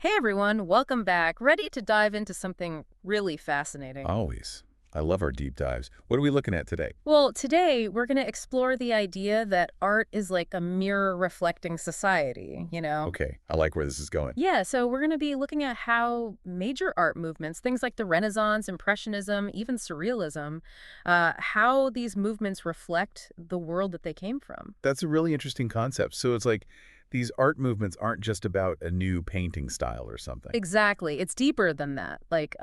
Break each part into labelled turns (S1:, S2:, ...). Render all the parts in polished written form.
S1: Hey everyone, welcome back. Ready to dive into something really fascinating.
S2: Always. I love our deep dives. What are we looking at today?
S1: Well, today we're going to explore the idea that art is like a mirror reflecting society.
S2: Okay, I like where this is going.
S1: Yeah, so we're going to be looking at how major art movements, things like the Renaissance, Impressionism, even Surrealism, how these movements reflect the world that they came from.
S2: That's a really interesting concept. So it's like these art movements aren't just about a new painting style or something.
S1: Exactly. It's deeper than that. Like,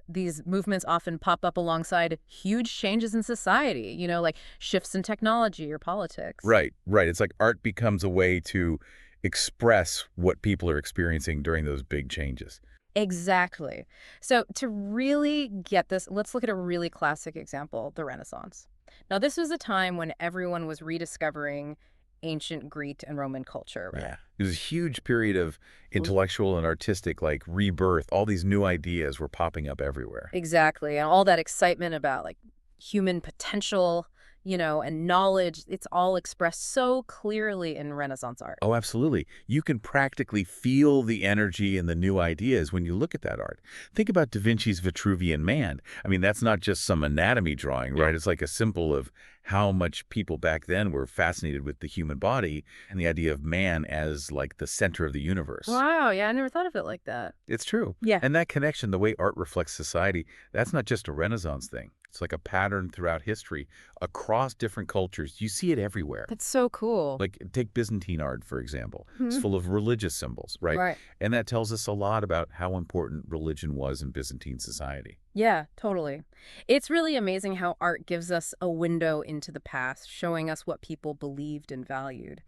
S1: these movements often pop up alongside huge changes in society, like shifts in technology or politics.
S2: Right, right. It's like art becomes a way to express what people are experiencing during those big changes.
S1: Exactly. So to really get this, let's look at a really classic example, the Renaissance. Now, this was a time when everyone was rediscovering ancient Greek and Roman culture, right?
S2: Yeah. It was a huge period of intellectual and artistic like rebirth. All these new ideas were popping up everywhere.
S1: Exactly. And all that excitement about like human potential, and knowledge, it's all expressed so clearly in Renaissance art.
S2: Oh, absolutely. You can practically feel the energy and the new ideas when you look at that art. Think about Da Vinci's Vitruvian Man. I mean, that's not just some anatomy drawing, right? It's like a symbol of how much people back then were fascinated with the human body and the idea of man as like the center of the universe.
S1: Wow, yeah, I never thought of it like that.
S2: It's true.
S1: Yeah.
S2: And that connection, the way art reflects society, that's not just a Renaissance thing. It's like a pattern throughout history, across different cultures. You see it everywhere.
S1: That's so cool.
S2: Like, take Byzantine art, for example. It's
S1: Mhm.
S2: full of religious symbols, right?
S1: Right.
S2: And that tells us a lot about how important religion was in Byzantine society.
S1: Yeah, totally. It's really amazing how art gives us a window into the past, showing us what people believed and valued.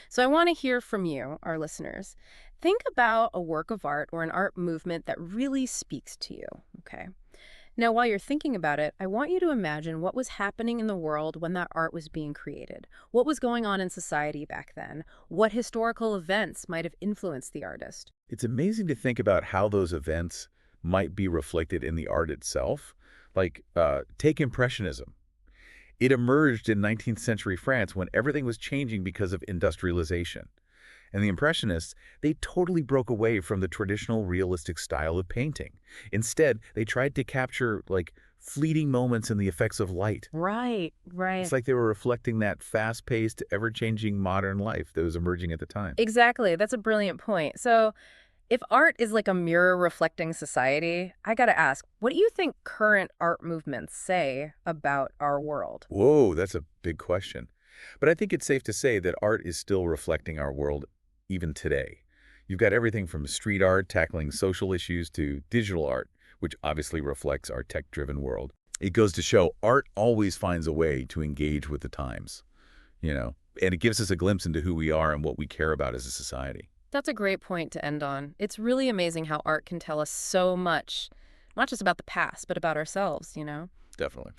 S1: So I want to hear from you, our listeners. Think about a work of art or an art movement that really speaks to you, okay? Now, while you're thinking about it, I want you to imagine what was happening in the world when that art was being created. What was going on in society back then? What historical events might have influenced the artist?
S2: It's amazing to think about how those events might be reflected in the art itself. Like, take Impressionism. It emerged in 19th century France when everything was changing because of industrialization. And the Impressionists, they totally broke away from the traditional realistic style of painting. Instead, they tried to capture, like, fleeting moments and the effects of light.
S1: Right, right.
S2: It's like they were reflecting that fast-paced, ever-changing modern life that was emerging at the time.
S1: Exactly. That's a brilliant point. So, if art is like a mirror reflecting society, I gotta ask, what do you think current art movements say about our world?
S2: Whoa, that's a big question. But I think it's safe to say that art is still reflecting our world even today. You've got everything from street art tackling social issues to digital art, which obviously reflects our tech-driven world. It goes to show art always finds a way to engage with the times, and it gives us a glimpse into who we are and what we care about as a society.
S1: That's a great point to end on. It's really amazing how art can tell us so much, not just about the past, but about ourselves.
S2: Definitely.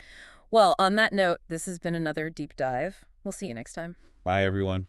S1: Well, on that note, this has been another deep dive. We'll see you next time.
S2: Bye, everyone.